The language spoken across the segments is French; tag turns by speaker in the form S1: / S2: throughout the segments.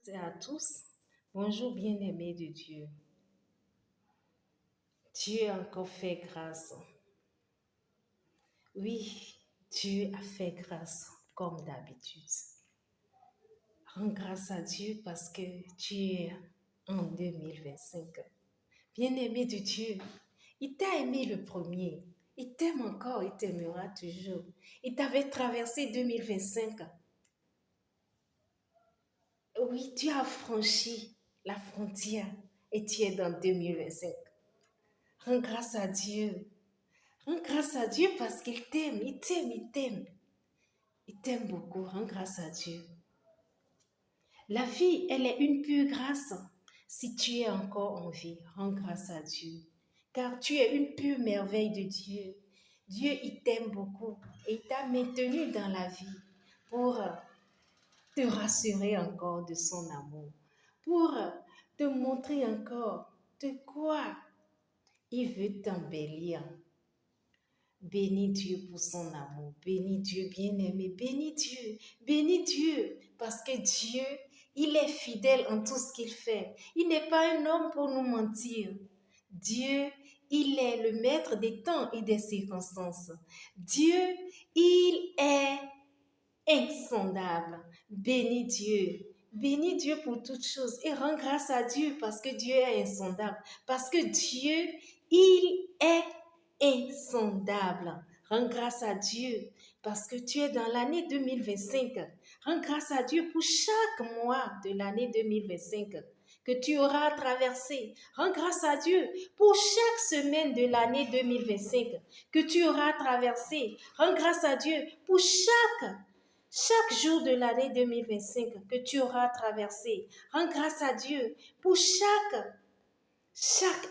S1: Et à tous. Bonjour bien-aimés de Dieu. Dieu a encore fait grâce. Oui, Dieu a fait grâce comme d'habitude. Rends grâce à Dieu parce que tu es en 2025. Bien-aimé de Dieu, il t'a aimé le premier. Il t'aime encore, il t'aimera toujours. Il t'avait traversé 2025. Oui, tu as franchi la frontière et tu es dans 2025. Rends grâce à Dieu. Rends grâce à Dieu parce qu'il t'aime, il t'aime, il t'aime. Il t'aime beaucoup, rends grâce à Dieu. La vie, elle est une pure grâce. Si tu es encore en vie, rends grâce à Dieu. Car tu es une pure merveille de Dieu. Dieu, il t'aime beaucoup et il t'a maintenu dans la vie pour te rassurer encore de son amour, pour te montrer encore de quoi il veut t'embellir. Bénis Dieu pour son amour. Bénis Dieu bien-aimé. Bénis Dieu. Parce que Dieu, il est fidèle en tout ce qu'il fait. Il n'est pas un homme pour nous mentir. Dieu, il est le maître des temps et des circonstances. Dieu, il est insondable. Bénis Dieu. Bénis Dieu pour toutes choses et rends grâce à Dieu parce que Dieu est insondable. Parce que Dieu, il est insondable. Rends grâce à Dieu parce que tu es dans l'année 2025. Rends grâce à Dieu pour chaque mois de l'année 2025 que tu auras traversé. Rends grâce à Dieu pour chaque semaine de l'année 2025 que tu auras traversé. Rends grâce à Dieu pour chaque jour de l'année 2025 que tu auras traversé. Rends grâce à Dieu pour chaque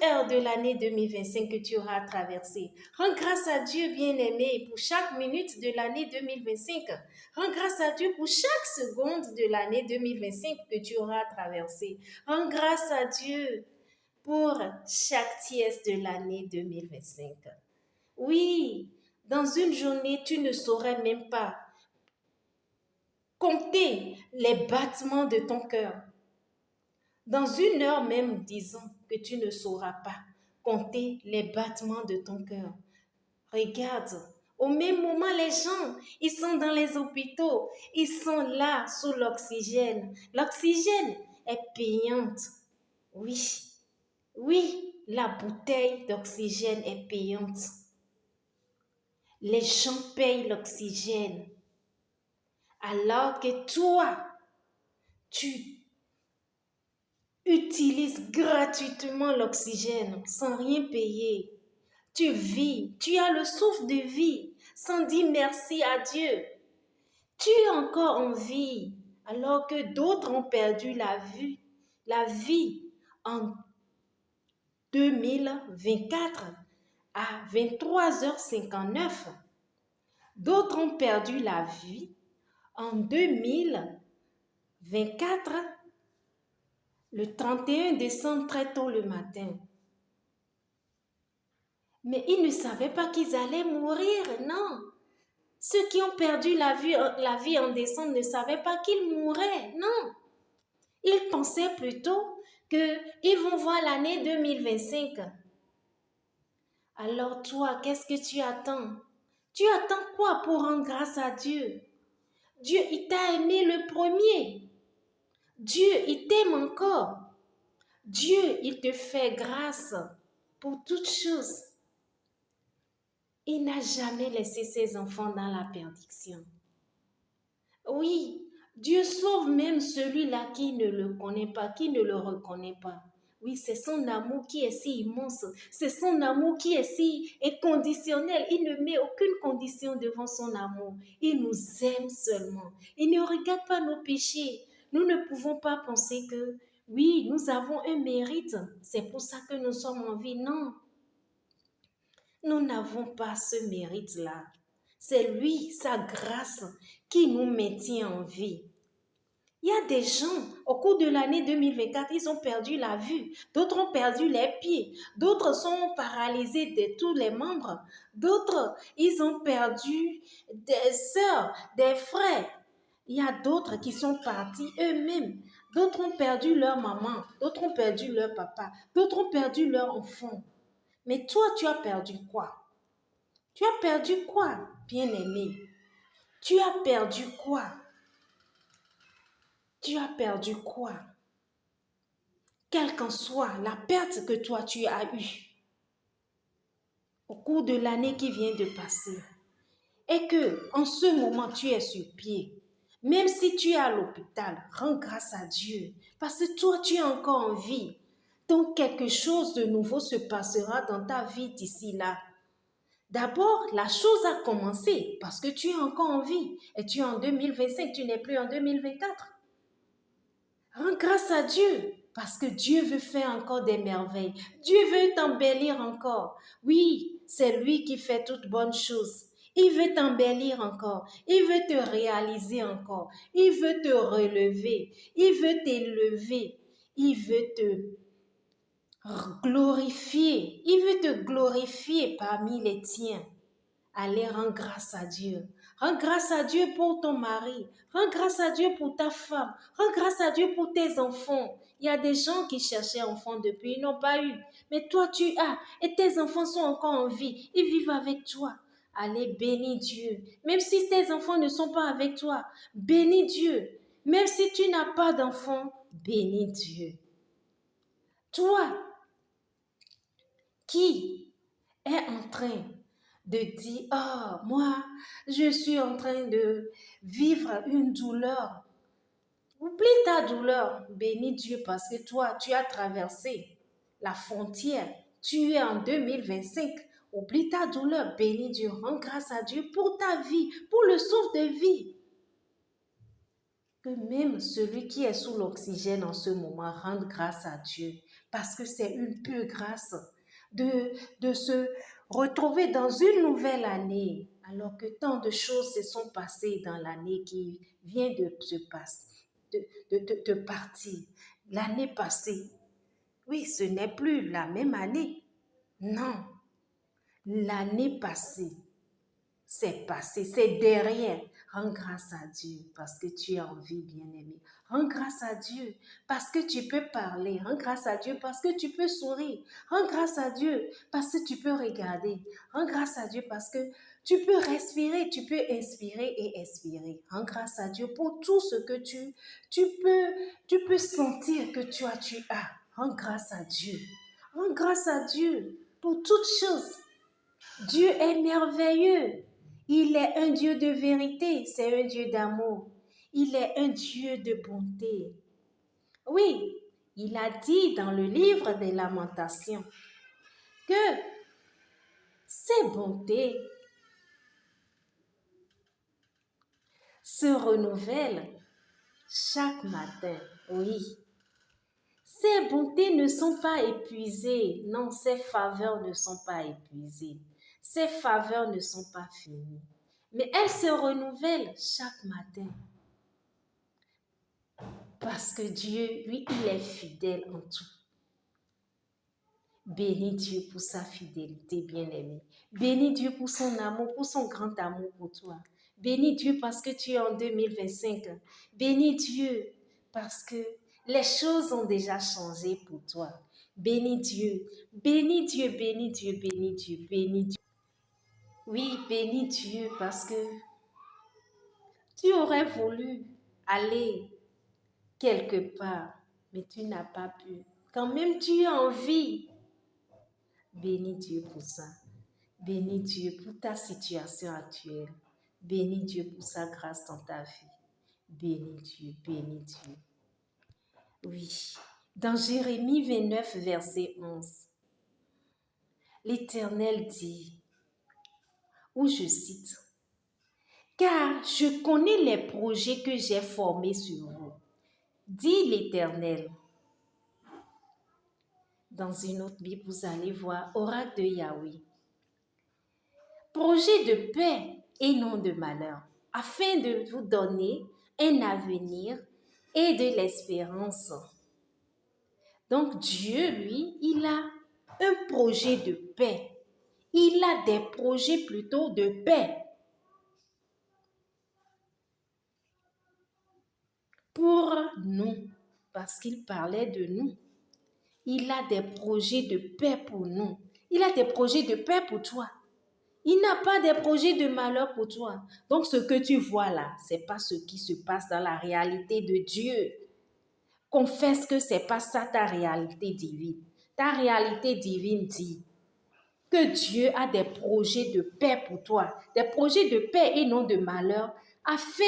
S1: heure de l'année 2025 que tu auras traversé. Rends grâce à Dieu, bien-aimé, pour chaque minute de l'année 2025. Rends grâce à Dieu pour chaque seconde de l'année 2025 que tu auras traversé. Rends grâce à Dieu pour chaque tiers de l'année 2025. Oui, dans une journée, tu ne saurais même pas compter les battements de ton cœur. Dans une heure même, disons que tu ne sauras pas compter les battements de ton cœur. Regarde, au même moment, les gens, ils sont dans les hôpitaux, ils sont là sous l'oxygène. L'oxygène est payante. Oui, oui, la bouteille d'oxygène est payante. Les gens payent l'oxygène. Alors que toi, tu utilises gratuitement l'oxygène sans rien payer. Tu vis, tu as le souffle de vie sans dire merci à Dieu. Tu es encore en vie alors que d'autres ont perdu la vie en 2024 à 23h59. D'autres ont perdu la vie en 2024 le 31 décembre très tôt le matin. Mais ils ne savaient pas qu'ils allaient mourir, non. Ceux qui ont perdu la vie en décembre ne savaient pas qu'ils mourraient, non. Ils pensaient plutôt qu'ils vont voir l'année 2025. Alors toi, qu'est-ce que tu attends? Tu attends quoi pour rendre grâce à Dieu? Dieu, il t'a aimé le premier. Dieu, il t'aime encore. Dieu, il te fait grâce pour toutes choses. Il n'a jamais laissé ses enfants dans la perdition. Oui, Dieu sauve même celui-là qui ne le connaît pas, qui ne le reconnaît pas. Oui, c'est son amour qui est si immense, c'est son amour qui est si inconditionnel. Il ne met aucune condition devant son amour. Il nous aime seulement. Il ne regarde pas nos péchés. Nous ne pouvons pas penser que, oui, nous avons un mérite. C'est pour ça que nous sommes en vie. Non, nous n'avons pas ce mérite-là. C'est lui, sa grâce, qui nous maintient en vie. Il y a des gens, au cours de l'année 2024, ils ont perdu la vue. D'autres ont perdu les pieds. D'autres sont paralysés de tous les membres. D'autres, ils ont perdu des sœurs, des frères. Il y a d'autres qui sont partis eux-mêmes D'autres ont perdu leur maman, d'autres ont perdu leur papa, d'autres ont perdu leur enfant. Mais toi, tu as perdu quoi? Tu as perdu quoi, bien-aimé? Tu as perdu quoi? Tu as perdu quoi? Quelle qu'en soit la perte que toi tu as eue au cours de l'année qui vient de passer, et que en ce moment tu es sur pied, même si tu es à l'hôpital, rends grâce à Dieu parce que toi tu es encore en vie. Donc quelque chose de nouveau se passera dans ta vie d'ici là. D'abord, la chose a commencé parce que tu es encore en vie et tu es en 2025, tu n'es plus en 2024. Rends grâce à Dieu parce que Dieu veut faire encore des merveilles. Dieu veut t'embellir encore. Oui, c'est lui qui fait toutes bonnes choses. Il veut t'embellir encore. Il veut te réaliser encore. Il veut te relever. Il veut t'élever. Il veut te glorifier. Il veut te glorifier parmi les tiens. Allez, rends grâce à Dieu. Rends grâce à Dieu pour ton mari. Rends grâce à Dieu pour ta femme. Rends grâce à Dieu pour tes enfants. Il y a des gens qui cherchaient enfants depuis, ils n'ont pas eu. Mais toi, tu as. Et tes enfants sont encore en vie. Ils vivent avec toi. Allez, bénis Dieu. Même si tes enfants ne sont pas avec toi, bénis Dieu. Même si tu n'as pas d'enfants, bénis Dieu. Toi qui est en train de dire, oh, moi, je suis en train de vivre une douleur. Oublie ta douleur, bénis Dieu parce que toi, tu as traversé la frontière. Tu es en 2025. Oublie ta douleur, bénis Dieu, rends grâce à Dieu pour ta vie, pour le souffle de vie. Que même celui qui est sous l'oxygène en ce moment rende grâce à Dieu parce que c'est une pure grâce de se retrouver dans une nouvelle année alors que tant de choses se sont passées dans l'année qui vient de se passer, de partir. L'année passée, oui, ce n'est plus la même année. Non, l'année passée, c'est passé, c'est derrière. Rends grâce à Dieu parce que tu es en vie, bien-aimé. Rends grâce à Dieu parce que tu peux parler. Rends grâce à Dieu parce que tu peux sourire. Rends grâce à Dieu parce que tu peux regarder. Rends grâce à Dieu parce que tu peux respirer, tu peux inspirer et expirer. Rends grâce à Dieu pour tout ce que tu peux sentir que tu as. Rends grâce à Dieu. Rends grâce à Dieu pour toutes choses. Dieu est merveilleux. Il est un Dieu de vérité, c'est un Dieu d'amour. Il est un Dieu de bonté. Oui, il a dit dans le livre des Lamentations que ses bontés se renouvellent chaque matin. Oui, ses bontés ne sont pas épuisées. Non, ses faveurs ne sont pas épuisées. Ses faveurs ne sont pas finies. Mais elles se renouvellent chaque matin. Parce que Dieu, lui, il est fidèle en tout. Bénis Dieu pour sa fidélité, bien-aimé. Bénis Dieu pour son amour, pour son grand amour pour toi. Bénis Dieu parce que tu es en 2025. Bénis Dieu parce que les choses ont déjà changé pour toi. Bénis Dieu, bénis Dieu, bénis Dieu, bénis Dieu, bénis Dieu. Oui, bénis Dieu parce que tu aurais voulu aller quelque part, mais tu n'as pas pu. Quand même tu es en vie, bénis Dieu pour ça. Bénis Dieu pour ta situation actuelle. Bénis Dieu pour sa grâce dans ta vie. Bénis Dieu, bénis Dieu. Oui, dans Jérémie 29, verset 11, l'Éternel dit, ou je cite, « Car je connais les projets que j'ai formés sur vous, dit l'Éternel. » Dans une autre Bible, vous allez voir oracle de Yahweh. Projet de paix et non de malheur, afin de vous donner un avenir et de l'espérance. Donc Dieu, lui, il a un projet de paix. Il a des projets plutôt de paix pour nous. parce qu'il parlait de nous. Il a des projets de paix pour nous. Il a des projets de paix pour toi. Il n'a pas des projets de malheur pour toi. Donc, ce que tu vois là, ce n'est pas ce qui se passe dans la réalité de Dieu. Confesse que ce n'est pas ça ta réalité divine. Ta réalité divine dit que Dieu a des projets de paix pour toi, des projets de paix et non de malheur, afin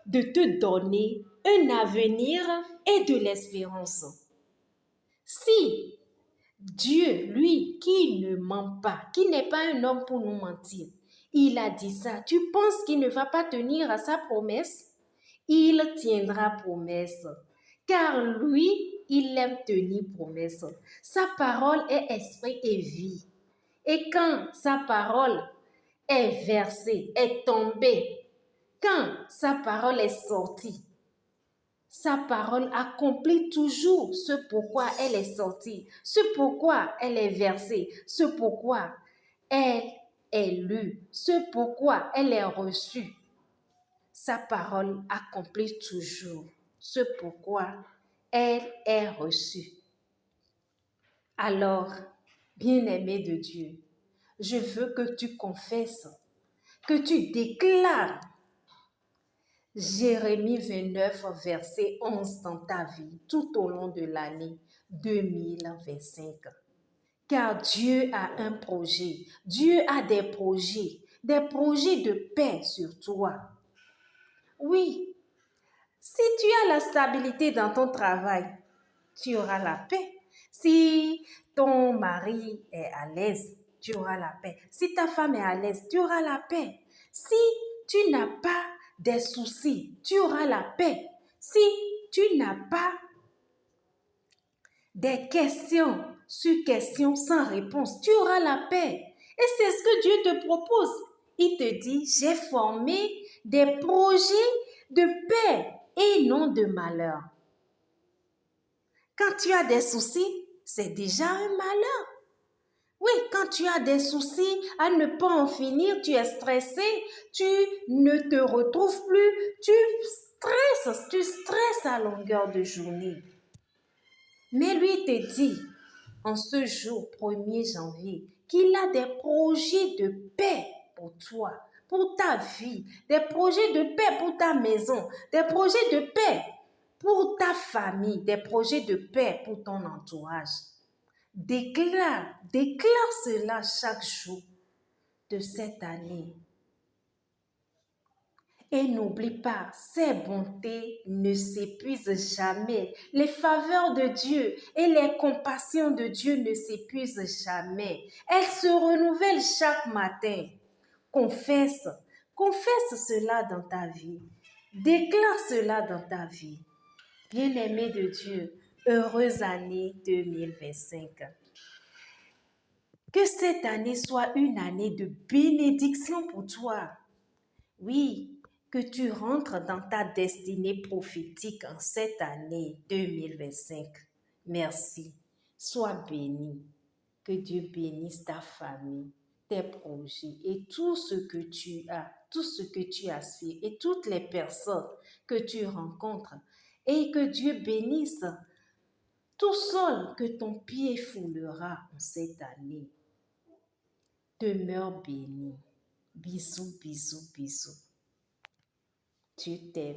S1: de te donner un avenir et de l'espérance. Si Dieu, lui, qui ne ment pas, qui n'est pas un homme pour nous mentir, il a dit ça, tu penses qu'il ne va pas tenir à sa promesse? Il tiendra promesse, car lui, il aime tenir promesse. Sa parole est esprit et vie. Et quand sa parole est versée, est tombée, quand sa parole est sortie, sa parole accomplit toujours ce pourquoi elle est sortie, ce pourquoi elle est versée, ce pourquoi elle est lue, ce pourquoi elle est reçue. Sa parole accomplit toujours ce pourquoi elle est reçue. Alors, bien-aimé de Dieu, je veux que tu confesses, que tu déclares Jérémie 29, verset 11 dans ta vie tout au long de l'année 2025. Car Dieu a un projet, Dieu a des projets de paix sur toi. Oui, si tu as la stabilité dans ton travail, tu auras la paix. Si ton mari est à l'aise, tu auras la paix. Si ta femme est à l'aise, tu auras la paix. Si tu n'as pas des soucis, tu auras la paix. Si tu n'as pas des questions sur questions sans réponse, tu auras la paix. Et c'est ce que Dieu te propose. Il te dit, j'ai formé des projets de paix et non de malheur. Quand tu as des soucis, c'est déjà un malheur. Oui, quand tu as des soucis à ne pas en finir, tu es stressé, tu ne te retrouves plus, tu stresses à longueur de journée. Mais lui te dit, en ce jour 1er janvier, qu'il a des projets de paix pour toi, pour ta vie, des projets de paix pour ta maison, des projets de paix pour ta famille, des projets de paix pour ton entourage. Déclare cela chaque jour de cette année. Et n'oublie pas, ses bontés ne s'épuisent jamais. Les faveurs de Dieu et les compassions de Dieu ne s'épuisent jamais. Elles se renouvellent chaque matin. Confesse cela dans ta vie. Déclare cela dans ta vie. Bien-aimé de Dieu, heureuse année 2025. Que cette année soit une année de bénédiction pour toi. Oui, que tu rentres dans ta destinée prophétique en cette année 2025. Merci. Sois béni. Que Dieu bénisse ta famille, tes projets et tout ce que tu as, tout ce que tu aspires et toutes les personnes que tu rencontres. Et que Dieu bénisse tout sol que ton pied foulera en cette année. Demeure béni. Bisous, bisous, bisous. Tu t'aimes.